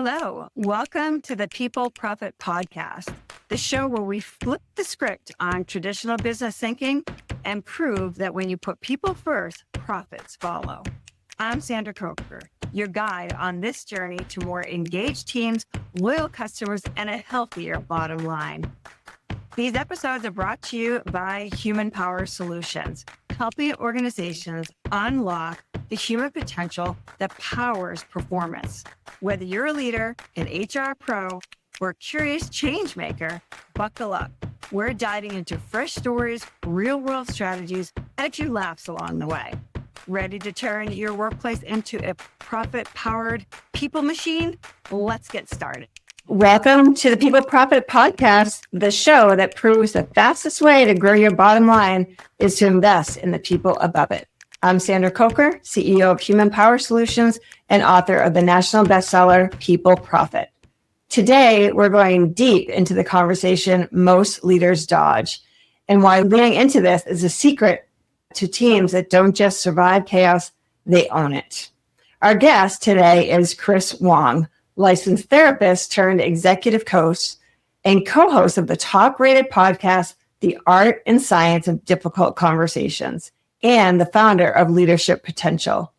Hello, welcome to the People Profit Podcast, the show where we flip the script on traditional business thinking and prove that when you put people first, profits follow. I'm Sandra Coker, your guide on this journey to more engaged teams, loyal customers, and a healthier bottom line. These episodes are brought to you by Human Power Solutions, helping organizations unlock the human potential that powers performance. Whether you're a leader, an HR pro, or a curious change maker, buckle up. We're diving into fresh stories, real-world strategies, and a few laughs along the way. Ready to turn your workplace into a profit-powered people machine? Let's get started. Welcome to the People Profit Podcast, the show that proves the fastest way to grow your bottom line is to invest in the people above it. I'm Sandra Coker, CEO of Human Power Solutions and author of the national bestseller, People Profit. Today, we're going deep into the conversation most leaders dodge, and why leaning into this is a secret to teams that don't just survive chaos, they own it. Our guest today is Chris Wong, licensed therapist turned executive coach and co-host of the top-rated podcast, The Art and Science of Difficult Conversations, and the founder of Leadership Potential.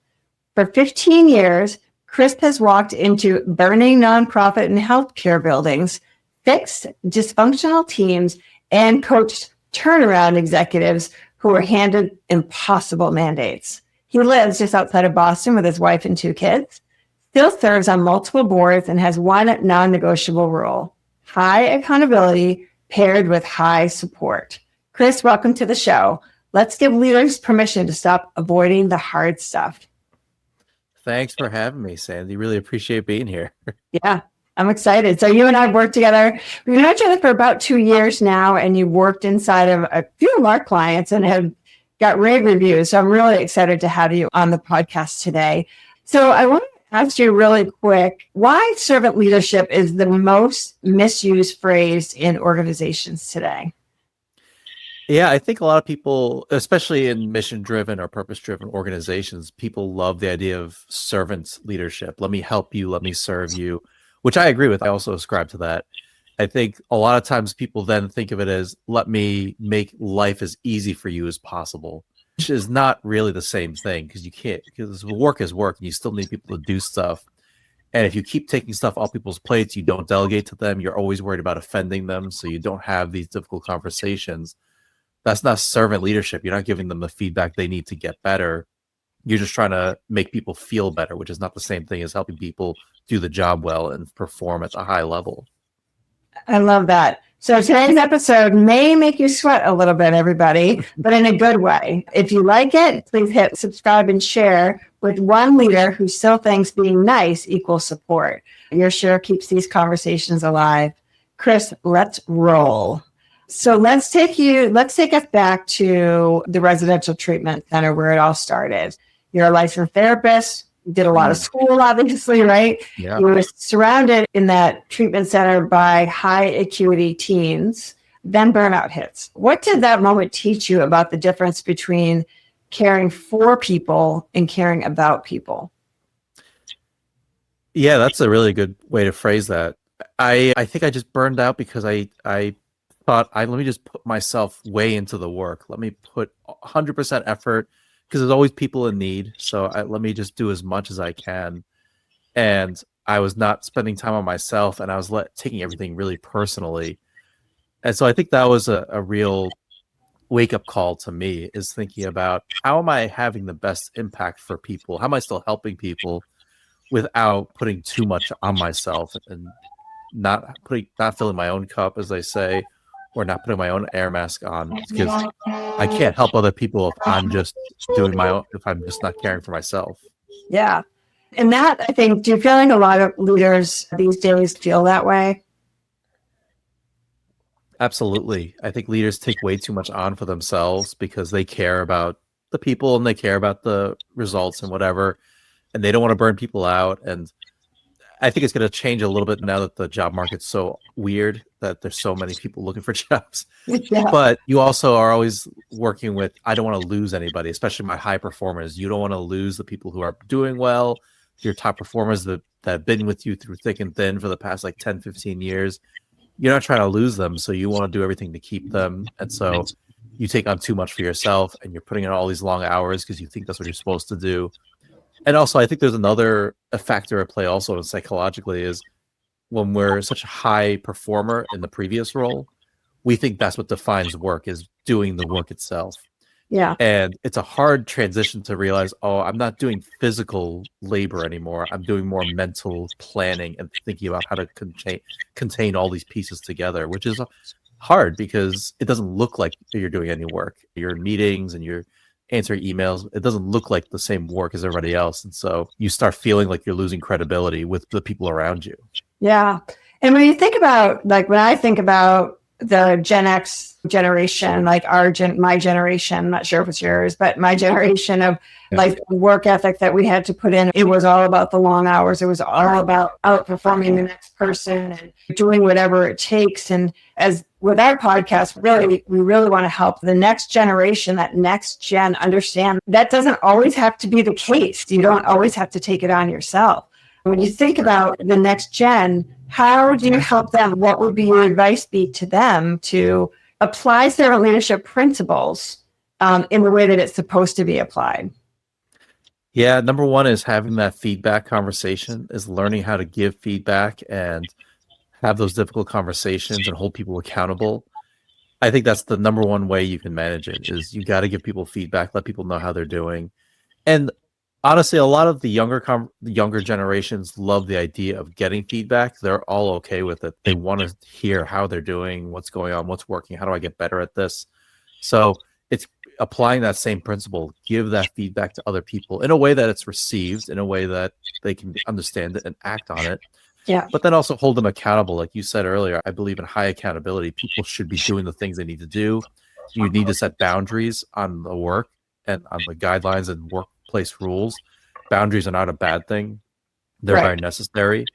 For 15 years, Chris has walked into burning nonprofit and healthcare buildings, fixed dysfunctional teams, and coached turnaround executives who were handed impossible mandates. He lives just outside of Boston with his wife and 2 kids, still serves on multiple boards, and has one non-negotiable rule: high accountability paired with high support. Chris, welcome to the show. Let's give leaders permission to stop avoiding the hard stuff. Thanks for having me, Sandy. Really appreciate being here. Yeah, I'm excited. So you and I have worked together. We've known each other for about 2 years now, and you worked inside of a few of our clients and have got rave reviews. So I'm really excited to have you on the podcast today. So I want to ask you really quick, why servant leadership is the most misused phrase in organizations today? Yeah, I think a lot of people, especially in mission-driven or purpose-driven organizations, people love the idea of servant leadership. Let me help you, let me serve you, which I agree with. I also ascribe to that. I think a lot of times people then think of it as, let me make life as easy for you as possible, which is not really the same thing, because you can't, because work is work and you still need people to do stuff. And if you keep taking stuff off people's plates, you don't delegate to them, you're always worried about offending them, so you don't have these difficult conversations. That's not servant leadership. You're not giving them the feedback they need to get better. You're just trying to make people feel better, which is not the same thing as helping people do the job well and perform at a high level. I love that. So today's episode may make you sweat a little bit, everybody, but in a good way. If you like it, please hit subscribe and share with one leader who still thinks being nice equals support. Your share keeps these conversations alive. Chris, let's roll. So let's take us back to the residential treatment center where it all started. You're a licensed therapist, did a lot of school, obviously, right? Yeah. You were surrounded in that treatment center by high acuity teens. Then burnout hits. What did that moment teach you about the difference between caring for people and caring about people? Yeah, that's a really good way to phrase that. I think I just burned out because I thought, let me just put myself way into the work. Let me put 100% effort, because there's always people in need. So let me just do as much as I can. And I was not spending time on myself, and I was taking everything really personally. And so I think that was a real wake-up call to me, is thinking about, how am I having the best impact for people? How am I still helping people without putting too much on myself and not filling my own cup, as they say, or not putting my own air mask on, because I can't help other people if I'm just doing my own, if I'm just not caring for myself. Yeah. And that, I think, do you feel like a lot of leaders these days feel that way? Absolutely. I think leaders take way too much on for themselves because they care about the people and they care about the results and whatever, and they don't want to burn people out. And I think it's going to change a little bit now that the job market's so weird, that there's so many people looking for jobs. Yeah. But you also are always working with, I don't want to lose anybody, especially my high performers. You don't want to lose the people who are doing well, your top performers that have been with you through thick and thin for the past like 10, 15 years. You're not trying to lose them, so you want to do everything to keep them. And so you take on too much for yourself, and you're putting in all these long hours because you think that's what you're supposed to do. And also, I think there's a factor at play also psychologically is when we're such a high performer in the previous role, we think that's what defines work, is doing the work itself. Yeah. And it's a hard transition to realize, oh, I'm not doing physical labor anymore. I'm doing more mental planning and thinking about how to contain all these pieces together, which is hard because it doesn't look like you're doing any work. You're in meetings and you're answering emails. It doesn't look like the same work as everybody else. And so you start feeling like you're losing credibility with the people around you. Yeah. And when you think about, like, when I think about the Gen X generation, like my generation, I'm not sure if it's yours, but my generation of like work ethic that we had to put in, it was all about the long hours. It was all about outperforming the next person and doing whatever it takes. And as with our podcast, we really want to help the next generation, that next gen, understand that doesn't always have to be the case. You don't always have to take it on yourself. When you think about the next gen, how do you help them? What would be your advice be to them to apply servant leadership principles in the way that it's supposed to be applied? Yeah, number one is having that feedback conversation, is learning how to give feedback and have those difficult conversations and hold people accountable. I think that's the number one way you can manage it, is you got to give people feedback, let people know how they're doing. And honestly, a lot of the younger generations love the idea of getting feedback. They're all okay with it. They want to hear how they're doing, what's going on, what's working, how do I get better at this? So it's applying that same principle, give that feedback to other people in a way that it's received, in a way that they can understand it and act on it. Yeah. But then also hold them accountable. Like you said earlier, I believe in high accountability. People should be doing the things they need to do. You need to set boundaries on the work and on the guidelines and workplace rules. Boundaries are not a bad thing. They're very necessary.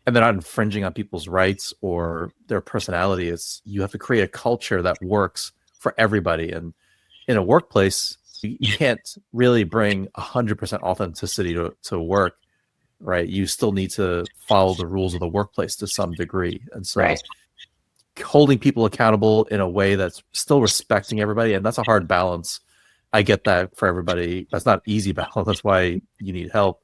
And they're not infringing on people's rights or their personality. You have to create a culture that works for everybody. And in a workplace, you can't really bring 100% authenticity to work, right? You still need to follow the rules of the workplace to some degree. And so holding people accountable in a way that's still respecting everybody, and that's a hard balance. I get that for everybody. That's not an easy balance. That's why you need help.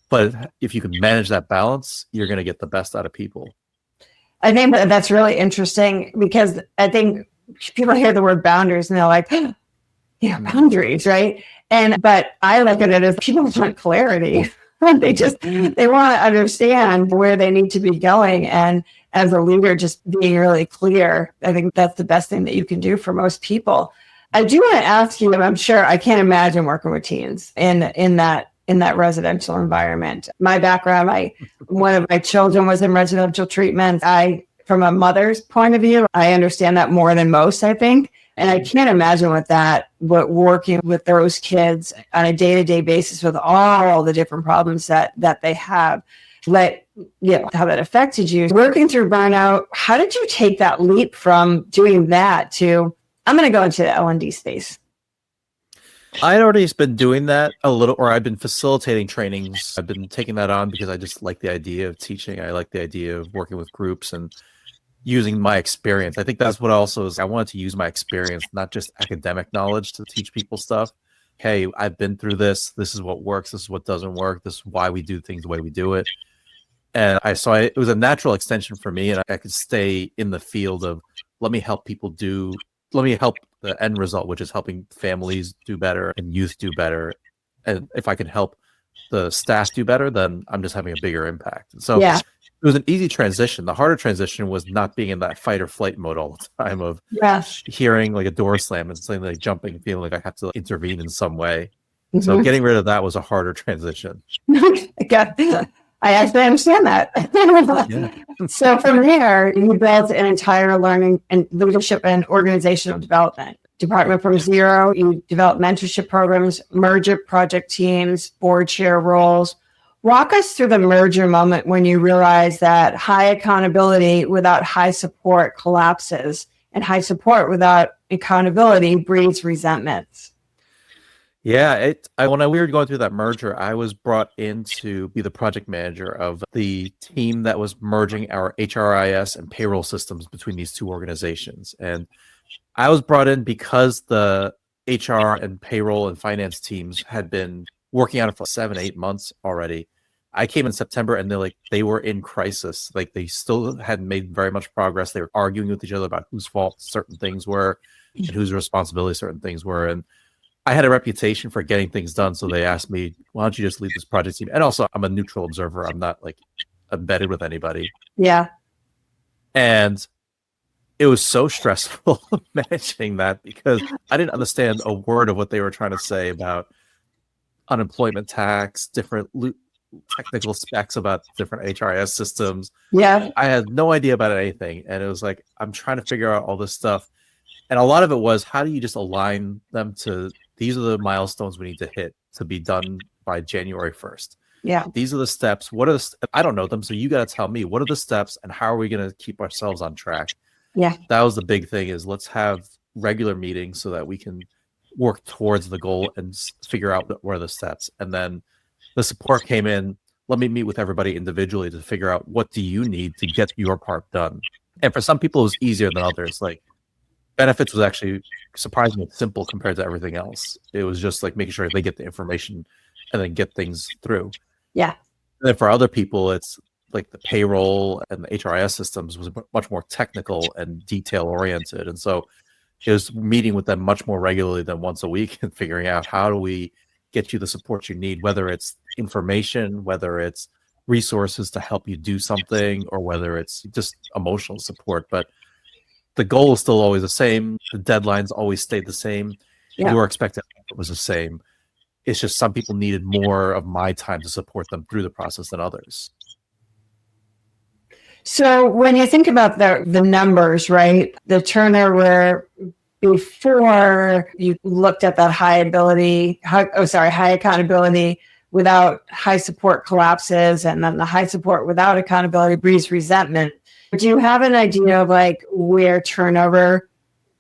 But if you can manage that balance, you're going to get the best out of people. I think that's really interesting, because I think people hear the word boundaries and they're like, boundaries, right? But I look at it as people want clarity. They want to understand where they need to be going. And as a leader, just being really clear, I think that's the best thing that you can do for most people. I do want to ask you, I'm sure, I can't imagine working with teens in that residential environment. My background, one of my children was in residential treatment. From a mother's point of view, I understand that more than most, I think. And I can't imagine what working with those kids on a day-to-day basis with all the different problems that they have, how that affected you. Working through burnout, how did you take that leap from doing that to, I'm going to go into the L&D space? I'd already been doing that a little, or I've been facilitating trainings. I've been taking that on because I just like the idea of teaching. I like the idea of working with groups and using my experience. I think that's what also is, I wanted to use my experience, not just academic knowledge, to teach people stuff. Hey, I've been through this. This is what works. This is what doesn't work. This is why we do things the way we do it. And it was a natural extension for me, and I could stay in the field of let me help the end result, which is helping families do better and youth do better. And if I can help the staff do better, then I'm just having a bigger impact. And so it was an easy transition. The harder transition was not being in that fight or flight mode all the time of hearing like a door slam and something like jumping, feeling like I have to intervene in some way. Mm-hmm. So getting rid of that was a harder transition. I actually understand that. So from there, you built an entire learning and leadership and organizational development department from zero. You developed mentorship programs, merger project teams, board chair roles. Walk us through the merger moment when you realize that high accountability without high support collapses, and high support without accountability breeds resentments. Yeah, when we were going through that merger, I was brought in to be the project manager of the team that was merging our HRIS and payroll systems between these two organizations. And I was brought in because the HR and payroll and finance teams had been working on it for 7, 8 months already. I came in September and they were in crisis. Like they still hadn't made very much progress. They were arguing with each other about whose fault certain things were and whose responsibility certain things were. And I had a reputation for getting things done. So they asked me, why don't you just lead this project team? And also I'm a neutral observer. I'm not like embedded with anybody. Yeah. And it was so stressful managing that because I didn't understand a word of what they were trying to say about unemployment tax, different technical specs about different HRIS systems. Yeah. I had no idea about anything. And it was like, I'm trying to figure out all this stuff. And a lot of it was, how do you just align them to, these are the milestones we need to hit to be done by January 1st. Yeah. These are the steps. What are I don't know them. So you got to tell me, what are the steps and how are we going to keep ourselves on track? Yeah. That was the big thing, is let's have regular meetings so that we can work towards the goal and figure out what are the steps. And then the support came in. Let me meet with everybody individually to figure out, what do you need to get your part done? And for some people, it was easier than others. Like benefits was actually surprisingly simple compared to everything else. It was just like making sure they get the information and then get things through. Yeah. And then for other people, it's like the payroll and the HRIS systems was much more technical and detail oriented. And so it was meeting with them much more regularly than once a week and figuring out, how do we get you the support you need, whether it's information, whether it's resources to help you do something, or whether it's just emotional support. But the goal is still always the same. The deadlines always stayed the same. Yeah. Your expected output was the same. It's just some people needed more of my time to support them through the process than others. So when you think about the numbers, right, the turnover before you looked at that high accountability without high support collapses, and then the high support without accountability breeds resentment. Do you have an idea of like where turnover,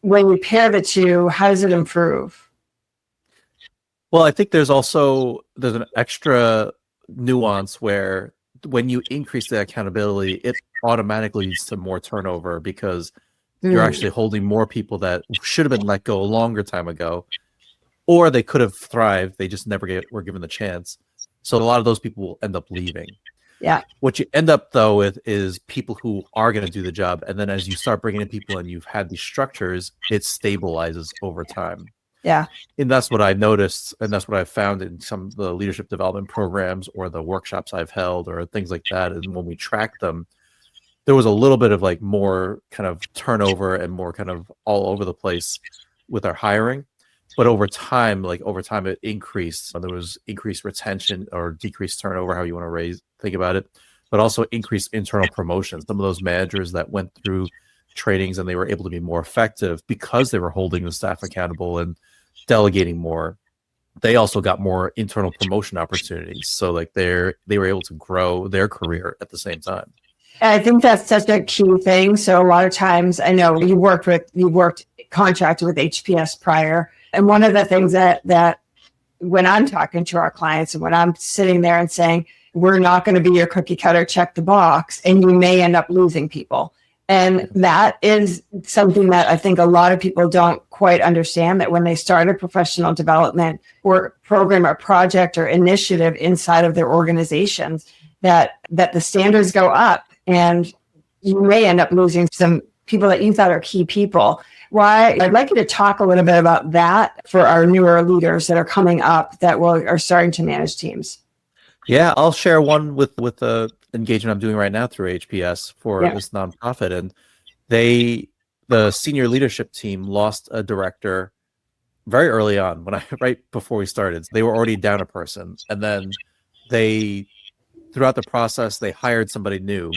when you pair the two, how does it improve? Well, I think there's an extra nuance where when you increase the accountability, it automatically leads to more turnover, because you're actually holding more people that should have been let go a longer time ago, or they could have thrived. They just never were given the chance. So a lot of those people will end up leaving. Yeah. What you end up though with is people who are going to do the job. And then as you start bringing in people and you've had these structures, it stabilizes over time. Yeah. And that's what I noticed. And that's what I've found in some of the leadership development programs or the workshops I've held or things like that. And when we track them, there was a little bit of like more kind of turnover and more kind of all over the place with our hiring. But over time it increased. So there was increased retention or decreased turnover, how you want to think about it, but also increased internal promotions. Some of those managers that went through trainings and they were able to be more effective because they were holding the staff accountable and delegating more, they also got more internal promotion opportunities. So like they were able to grow their career at the same time. I think that's such a key thing. So a lot of times, I know you worked contracted with HPS prior. And one of the things that when I'm talking to our clients and when I'm sitting there and saying, we're not going to be your cookie cutter, check the box, and you may end up losing people. And that is something that I think a lot of people don't quite understand, that when they start a professional development or program or project or initiative inside of their organizations, that the standards go up and you may end up losing some people that you thought are key people. Why? I'd like you to talk a little bit about that for our newer leaders that are coming up that are starting to manage teams. Yeah, I'll share one with the engagement I'm doing right now through HPS for this nonprofit. And the senior leadership team lost a director very early on right before we started. They were already down a person. And then throughout the process, they hired somebody new.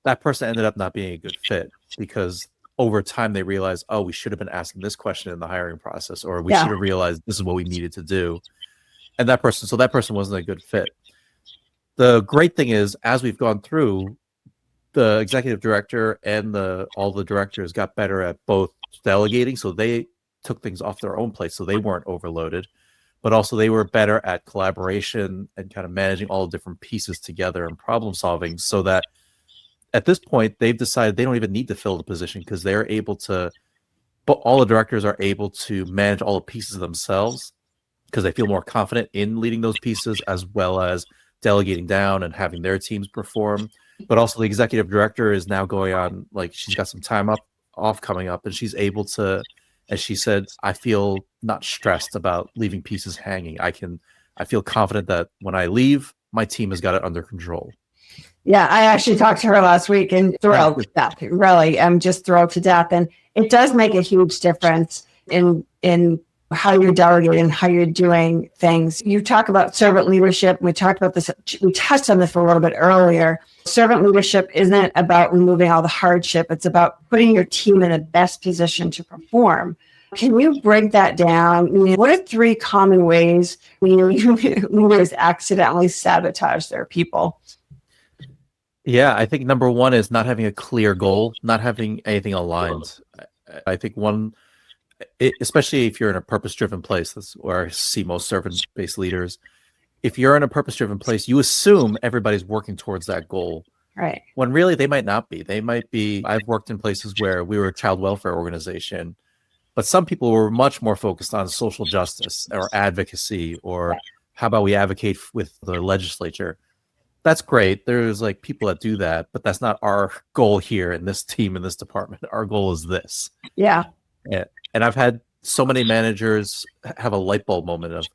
That person ended up not being a good fit because over time they realized, oh, we should have been asking this question in the hiring process, or we should have realized this is what we needed to do. And that person wasn't a good fit. The great thing is, as we've gone through, the executive director and all the directors got better at both delegating, so they took things off their own plate, so they weren't overloaded, but also they were better at collaboration and kind of managing all the different pieces together and problem solving, so that at this point they've decided they don't even need to fill the position because they're able to, but all the directors are able to manage all the pieces themselves because they feel more confident in leading those pieces as well as delegating down and having their teams perform. But also the executive director is now going on, like, she's got some time off coming up, and she's able to, as she said, I feel not stressed about leaving pieces hanging. I feel confident that when I leave, my team has got it under control. Yeah, I actually talked to her last week and thrilled to death. Really, I'm just thrilled to death. And it does make a huge difference in how you're delegating, how you're doing things. You talk about servant leadership. We talked about this. We touched on this a little bit earlier. Servant leadership isn't about removing all the hardship. It's about putting your team in the best position to perform. Can you break that down? I mean, what are 3 common ways leaders accidentally sabotage their people? Yeah, I think number 1 is not having a clear goal, not having anything aligned. I think especially if you're in a purpose-driven place, that's where I see most servant-based leaders. If you're in a purpose-driven place, you assume everybody's working towards that goal. Right. When really they might not be. They might be, I've worked in places where we were a child welfare organization, but some people were much more focused on social justice or advocacy, or how about we advocate with the legislature. That's great. There's like people that do that, but that's not our goal here in this team, in this department. Our goal is this. Yeah. And I've had so many managers have a light bulb moment of,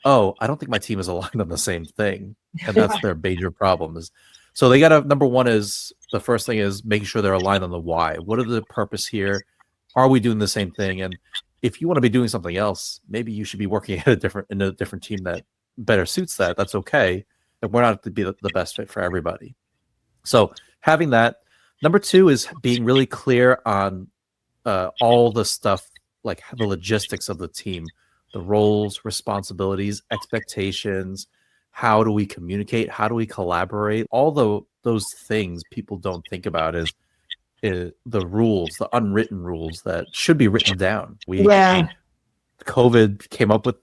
oh, I don't think my team is aligned on the same thing. And that's their major problem. So they got to, number 1 is, the first thing is making sure they're aligned on the why. What are the purpose here? Are we doing the same thing? And if you want to be doing something else, maybe you should be working in a different team that better suits that. That's okay. And we're not to be the best fit for everybody. So having that. Number 2 is being really clear on all the stuff, like the logistics of the team, the roles, responsibilities, expectations. How do we communicate? How do we collaborate? All those things people don't think about is the rules, the unwritten rules that should be written down. COVID came up with,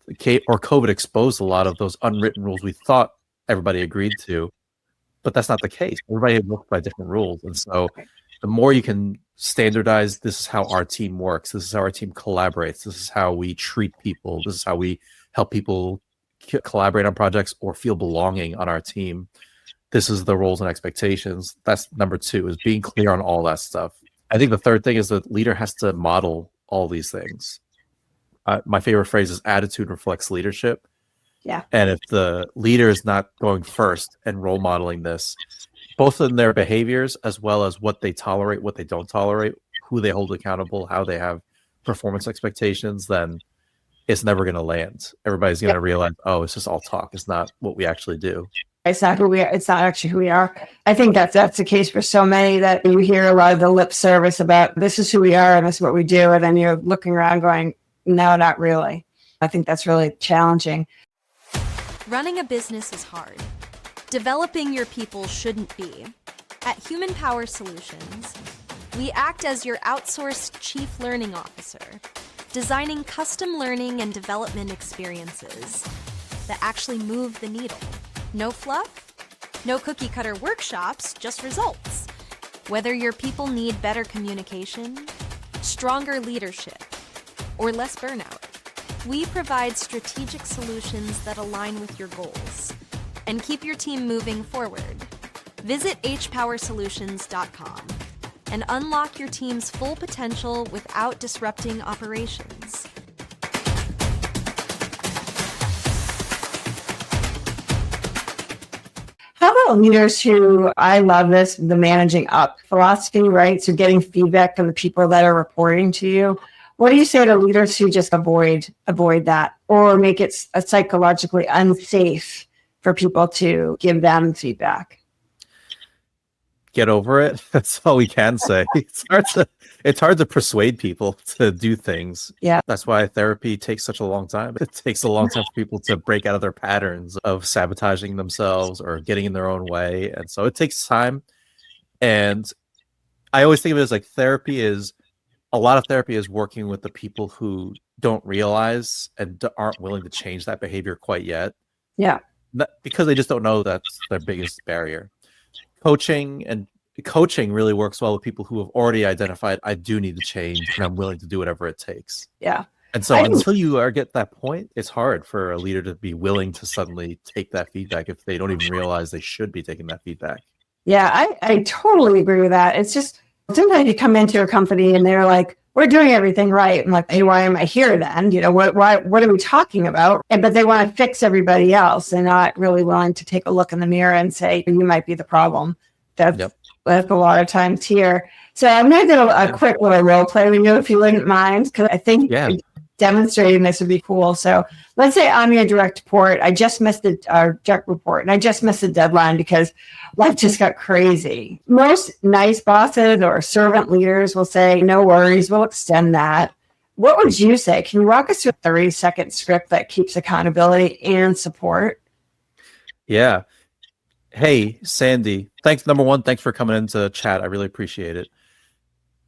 or COVID exposed a lot of those unwritten rules we thought everybody agreed to, but that's not the case. Everybody works by different rules. And so the more you can standardize, this is how our team works, this is how our team collaborates, this is how we treat people, this is how we help people collaborate on projects or feel belonging on our team, this is the roles and expectations. That's number 2, is being clear on all that stuff. I think the third thing is the leader has to model all these things. My favorite phrase is attitude reflects leadership. Yeah. And if the leader is not going first and role modeling this, both in their behaviors as well as what they tolerate, what they don't tolerate, who they hold accountable, how they have performance expectations, then it's never going to land. Everybody's going to realize, oh, it's just all talk. It's not what we actually do. It's not who we are. It's not actually who we are. I think that's the case for so many, that you hear a lot of the lip service about this is who we are and this is what we do. And then you're looking around going, no, not really. I think that's really challenging. Running a business is hard. Developing your people shouldn't be. At Human Power Solutions, we act as your outsourced chief learning officer, designing custom learning and development experiences that actually move the needle. No fluff, no cookie cutter workshops, just results. Whether your people need better communication, stronger leadership, or less burnout, we provide strategic solutions that align with your goals and keep your team moving forward. Visit hpowersolutions.com and unlock your team's full potential without disrupting operations. How about leaders who, I love this, the managing up philosophy, right? So getting feedback from the people that are reporting to you. What do you say to leaders who just avoid that, or make it psychologically unsafe for people to give them feedback? Get over it. That's all we can say. It's hard to persuade people to do things. Yeah. That's why therapy takes such a long time. It takes a long time for people to break out of their patterns of sabotaging themselves or getting in their own way. And so it takes time. And I always think of it as like therapy is a lot of therapy is working with the people who don't realize and aren't willing to change that behavior quite yet. Yeah. Because they just don't know that's their biggest barrier. Coaching really works well with people who have already identified, I do need to change and I'm willing to do whatever it takes. Yeah. And so until you get that point, it's hard for a leader to be willing to suddenly take that feedback if they don't even realize they should be taking that feedback. Yeah, I totally agree with that. It's just sometimes you come into a company and they're like, we're doing everything right. I'm like, hey, why am I here then? What are we talking about? But they want to fix everybody else and not really willing to take a look in the mirror and say, you might be the problem. That's a lot of times here. So I'm going to do a quick little role play with you, if you wouldn't mind, because I think demonstrating this would be cool. So let's say I'm your direct report. I just missed our direct report and I just missed the deadline because life just got crazy. Most nice bosses or servant leaders will say, no worries, we'll extend that. What would you say? Can you walk us through a 30-second script that keeps accountability and support? Yeah. Hey, Sandy, number one, thanks for coming into chat. I really appreciate it.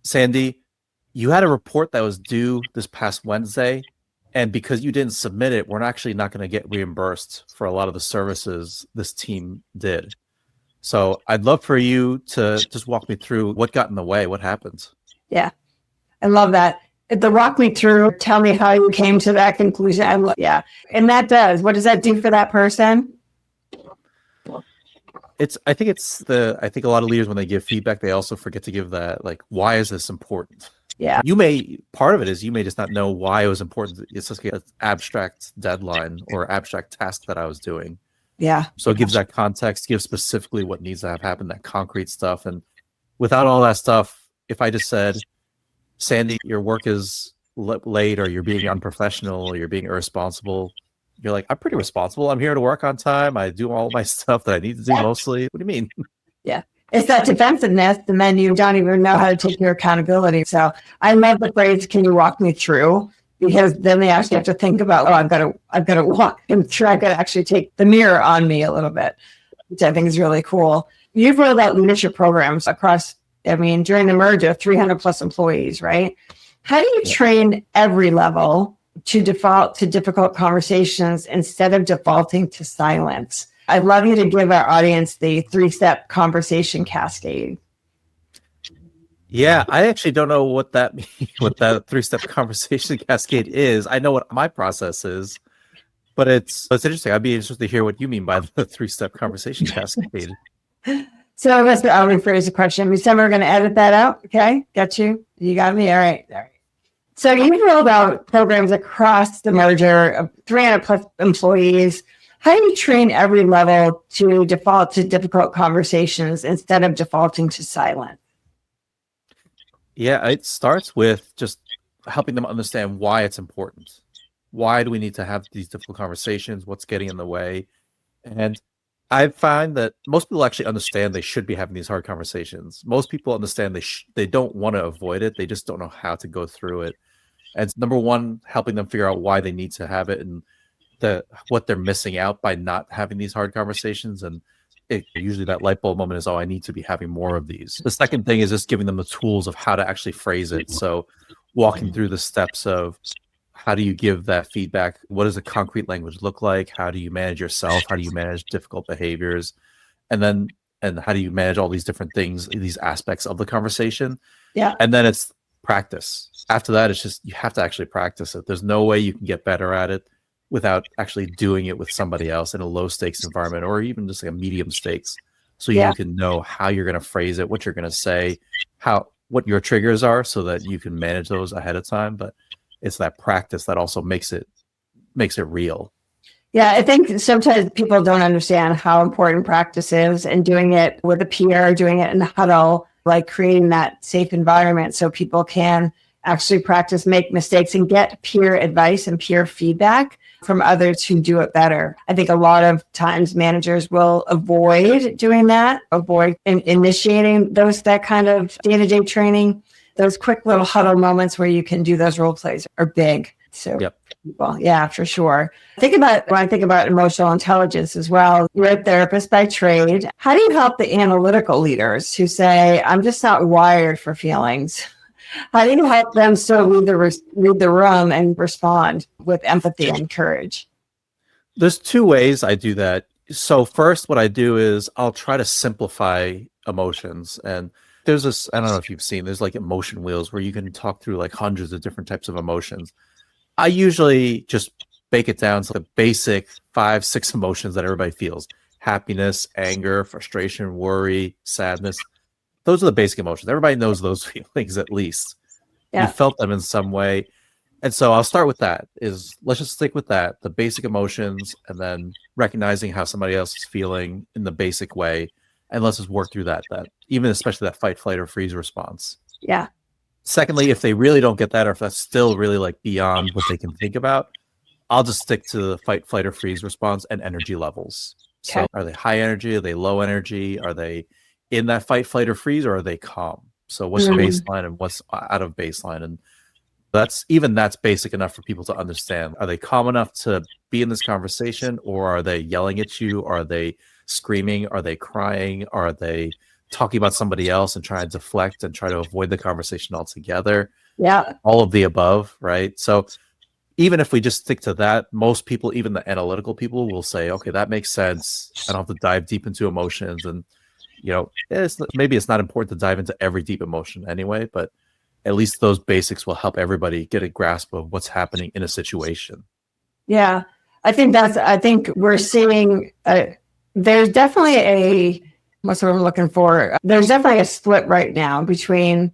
Sandy, you had a report that was due this past Wednesday, and because you didn't submit it, we're actually not going to get reimbursed for a lot of the services this team did. So I'd love for you to just walk me through what got in the way, what happened. Yeah, I love that. Walk me through, tell me how you came to that conclusion. And what does that do for that person? I think a lot of leaders, when they give feedback, they also forget to give that, like, why is this important? Yeah. Part of it is you may just not know why it was important. It's just an abstract deadline or abstract task that I was doing. Yeah. So it gives that context, gives specifically what needs to have happened, that concrete stuff. And without all that stuff, if I just said, Sandy, your work is late, or you're being unprofessional, or you're being irresponsible, you're like, I'm pretty responsible. I'm here to work on time. I do all my stuff that I need to do mostly. What do you mean? Yeah. It's that defensiveness, and then you don't even know how to take your accountability. So I love the phrase, can you walk me through? Because then they actually have to think about, I've got to walk and try to actually take the mirror on me a little bit, which I think is really cool. You've rolled out leadership programs across, during the merger, 300 plus employees, right? How do you train every level to default to difficult conversations instead of defaulting to silence? I'd love you to give our audience the 3-step conversation cascade. Yeah, I actually don't know what that 3-step conversation cascade is. I know what my process is, but it's interesting. I'd be interested to hear what you mean by the 3-step conversation cascade. So I'll rephrase the question. December, we're going to edit that out. Okay, got you. You got me. All right. So you rolled out programs across the merger of 300 plus employees. How do you train every level to default to difficult conversations instead of defaulting to silence? Yeah, it starts with just helping them understand why it's important. Why do we need to have these difficult conversations? What's getting in the way? And I find that most people actually understand they should be having these hard conversations. Most people understand they don't want to avoid it. They just don't know how to go through it. And it's, number one, helping them figure out why they need to have it and what they're missing out by not having these hard conversations. And usually that light bulb moment is, I need to be having more of these. The second thing is just giving them the tools of how to actually phrase it. So walking through the steps of how do you give that feedback? What does a concrete language look like? How do you manage yourself? How do you manage difficult behaviors? And how do you manage all these different things, these aspects of the conversation? Yeah. And then it's practice. After that, it's just, you have to actually practice it. There's no way you can get better at it without actually doing it with somebody else in a low stakes environment, or even just like a medium stakes. So you can know how you're going to phrase it, what you're going to say, what your triggers are, so that you can manage those ahead of time. But it's that practice that also makes it real. Yeah, I think sometimes people don't understand how important practice is, and doing it with a peer, doing it in the huddle, like creating that safe environment so people can actually practice, make mistakes, and get peer advice and peer feedback from others who do it better. I think a lot of times managers will avoid doing that, avoid initiating that kind of day-to-day training. Those quick little huddle moments where you can do those role plays are big. So, well, yeah, for sure. When I think about emotional intelligence as well, you're a therapist by trade. How do you help the analytical leaders who say, I'm just not wired for feelings? How do you help them still read the room and respond with empathy and courage? There's two ways I do that. So first, what I do is I'll try to simplify emotions. And there's this, I don't know if you've seen, there's like emotion wheels where you can talk through like hundreds of different types of emotions. I usually just break it down to the basic 5, 6 emotions that everybody feels: happiness, anger, frustration, worry, sadness. Those are the basic emotions. Everybody knows those feelings at least. You felt them in some way. And so I'll start with that. Let's just stick with that, the basic emotions, and then recognizing how somebody else is feeling in the basic way. And let's just work through that even especially that fight, flight, or freeze response. Yeah. Secondly, if they really don't get that, or if that's still really like beyond what they can think about, I'll just stick to the fight, flight, or freeze response and energy levels. Okay. So are they high energy? Are they low energy? Are they in that fight, flight, or freeze, or are they calm? So what's baseline and what's out of baseline? And that's basic enough for people to understand. Are they calm enough to be in this conversation, or are they yelling at you? Are they screaming? Are they crying? Are they talking about somebody else and trying to deflect and try to avoid the conversation altogether? Yeah. All of the above, right? So even if we just stick to that, most people, even the analytical people, will say, okay, that makes sense. I don't have to dive deep into emotions. And, maybe it's not important to dive into every deep emotion anyway, but at least those basics will help everybody get a grasp of what's happening in a situation. Yeah. I think we're seeing, there's definitely what's what I'm looking for. There's definitely a split right now between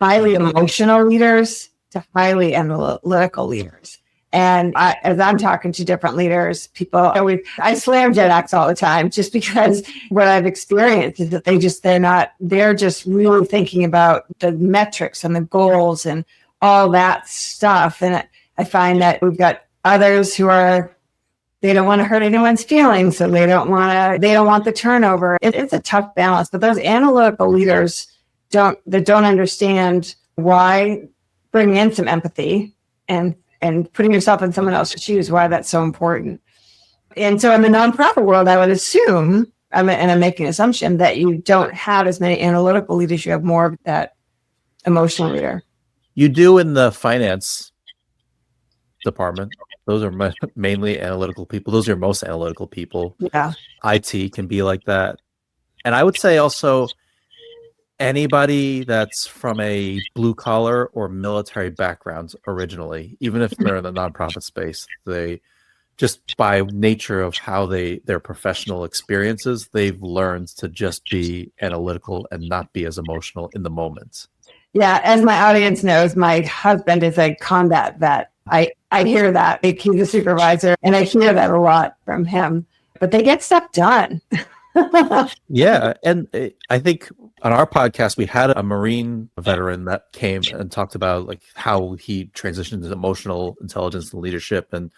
highly emotional leaders to highly analytical leaders. And as I'm talking to different leaders, I slam Gen X all the time, just because what I've experienced is that they're just really thinking about the metrics and the goals and all that stuff. And I find that we've got others who they don't want to hurt anyone's feelings, so they don't want the turnover. It's a tough balance, but those analytical leaders don't understand why bringing in some empathy and putting yourself in someone else's shoes, why that's so important. And so in the nonprofit world, I would assume, and I'm making an assumption, that you don't have as many analytical leaders, you have more of that emotional leader. You do in the finance department. Those are mainly analytical people. Those are your most analytical people. Yeah. IT can be like that. And I would say also anybody that's from a blue collar or military background originally, even if they're in the nonprofit space, they just by nature of how their professional experiences, they've learned to just be analytical and not be as emotional in the moment. Yeah, as my audience knows, my husband is a combat vet. I hear that. He's a supervisor, and I hear that a lot from him. But they get stuff done. Yeah, and I think on our podcast we had a Marine veteran that came and talked about like how he transitioned to emotional intelligence and leadership, and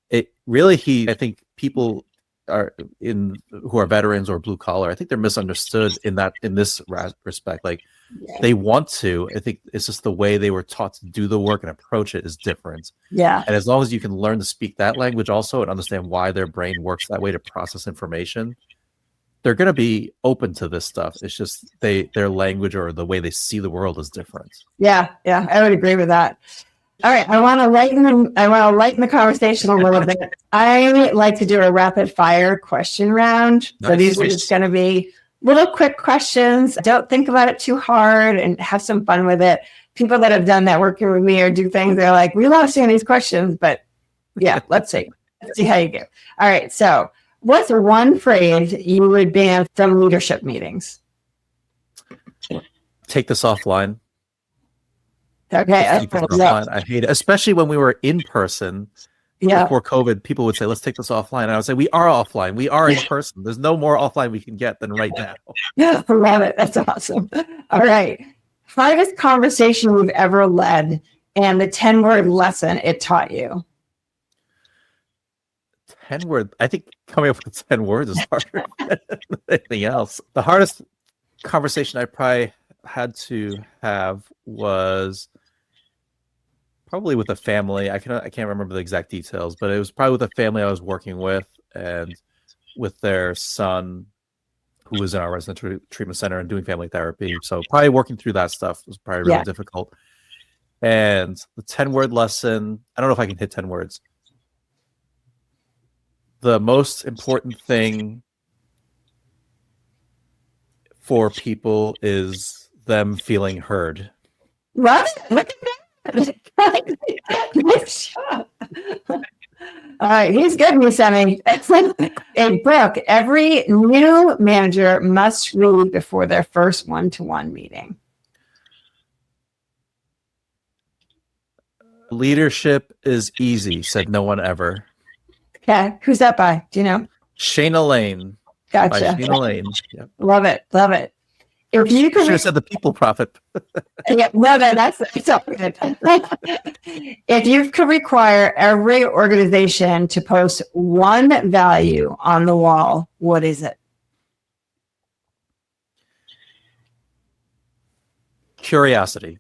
it really I think people who are veterans or blue collar, I think they're misunderstood in this respect. Like they want to. I think it's just the way they were taught to do the work and approach it is different. Yeah, and as long as you can learn to speak that language also and understand why their brain works that way to process information, they're going to be open to this stuff. It's just their language or the way they see the world is different. Yeah, I would agree with that. All right, I want to lighten the conversation a little bit. I like to do a rapid fire question round. Nice. So these are just going to be little quick questions. Don't think about it too hard and have some fun with it. People that have done that working with me or do things, they're like, we love seeing these questions, but yeah, let's see how you do. All right, so what's one phrase you would ban from leadership meetings? Take this offline. Okay. I hate it, especially when we were in person. Yeah. Before COVID, people would say, let's take this offline. And I would say, we are offline. We are in person. There's no more offline we can get than right now. Yeah, I love it. That's awesome. All right. Hardest conversation you've ever led and the 10-word lesson it taught you. 10 words. I think coming up with 10 words is harder than anything else. The hardest conversation I probably had to have was probably with a family. I can't remember the exact details, but it was probably with a family I was working with and with their son who was in our residential treatment center and doing family therapy. So probably working through that stuff was probably really difficult. And the 10-word lesson, I don't know if I can hit 10 words. The most important thing for people is them feeling heard. Love it. Look at that. Nice job. All right, he's good, Miss Emmy. A book every new manager must read before their first one-to-one meeting. Leadership is easy, said no one ever. Okay, who's that by? Do you know? Shayna Lane. By Gotcha. Shayna Lane. Yep. Love it. Love it. If you Should could, have said the people prophet. yeah, no, that's all good. If you could require every organization to post one value on the wall, what is it? Curiosity.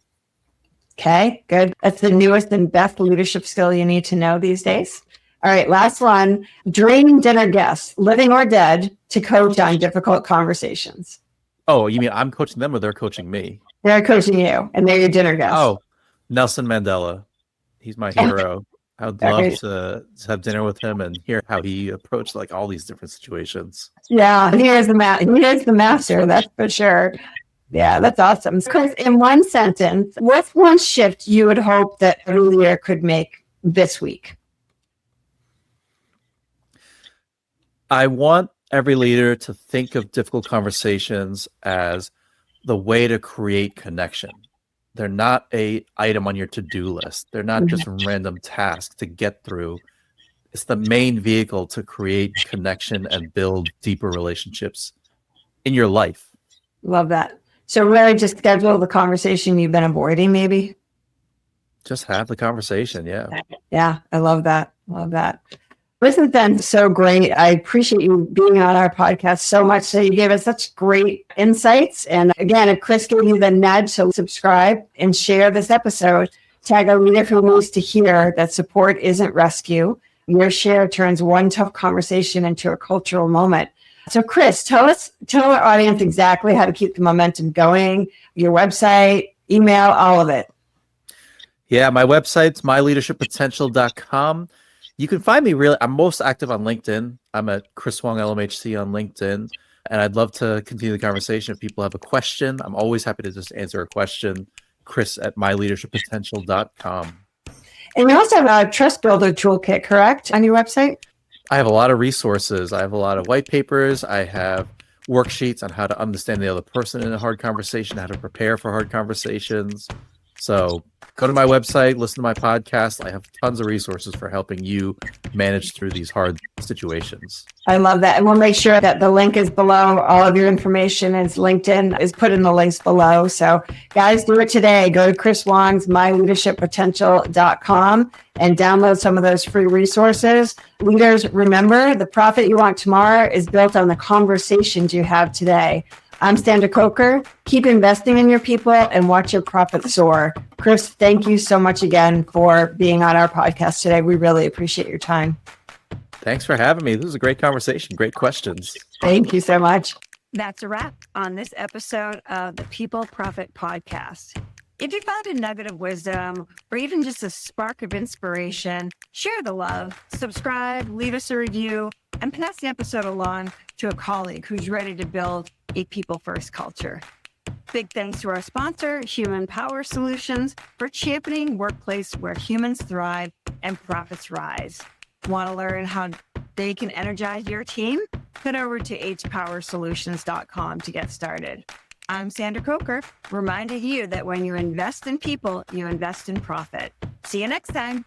Okay, good. That's the newest and best leadership skill you need to know these days. All right, last one. Dream dinner guests, living or dead, to coach on difficult conversations. Oh, you mean I'm coaching them or they're coaching me? They're coaching you, and they're your dinner guests. Oh, Nelson Mandela. He's my hero. I would love to have dinner with him and hear how he approached like all these different situations. Yeah, he is the master, that's for sure. Yeah, that's awesome. Chris, in one sentence, what's one shift you would hope that every leader could make this week? I want every leader to think of difficult conversations as the way to create connection. They're not a item on your to-do list. They're not just a random task to get through. It's the main vehicle to create connection and build deeper relationships in your life. Love that. So really just schedule the conversation you've been avoiding, maybe? Just have the conversation, yeah. Yeah, I love that. Love that. This has been so great. I appreciate you being on our podcast so much. So you gave us such great insights. And again, if Chris gave you the nudge, so subscribe and share this episode. Tag a leader who needs to hear that support isn't rescue. Your share turns one tough conversation into a cultural moment. So Chris, tell our audience exactly how to keep the momentum going, your website, email, all of it. Yeah, my website's myleadershippotential.com. You can find me I'm most active on LinkedIn. I'm at Chris Wong LMHC on LinkedIn. And I'd love to continue the conversation. If people have a question, I'm always happy to just answer a question. Chris at myleadershippotential.com. And you also have a Trust Builder Toolkit, correct, on your website? I have a lot of resources. I have a lot of white papers. I have worksheets on how to understand the other person in a hard conversation, how to prepare for hard conversations. So go to my website, listen to my podcast. I have tons of resources for helping you manage through these hard situations. I love that. And we'll make sure that the link is below. All of your information is LinkedIn is put in the links below. So guys, do it today. Go to Chris Wong's myleadershippotential.com and download some of those free resources. Leaders, remember, the profit you want tomorrow is built on the conversations you have today. I'm Sandra Coker. Keep investing in your people and watch your profits soar. Chris, thank you so much again for being on our podcast today. We really appreciate your time. Thanks for having me. This was a great conversation. Great questions. Thank you so much. That's a wrap on this episode of the People Profit Podcast. If you found a nugget of wisdom or even just a spark of inspiration, share the love, subscribe, leave us a review, and pass the episode along to a colleague who's ready to build a people-first culture. Big thanks to our sponsor, Human Power Solutions, for championing workplace where humans thrive and profits rise. Want to learn how they can energize your team? Head over to hpowersolutions.com to get started. I'm Sandra Coker, reminding you that when you invest in people, you invest in profit. See you next time.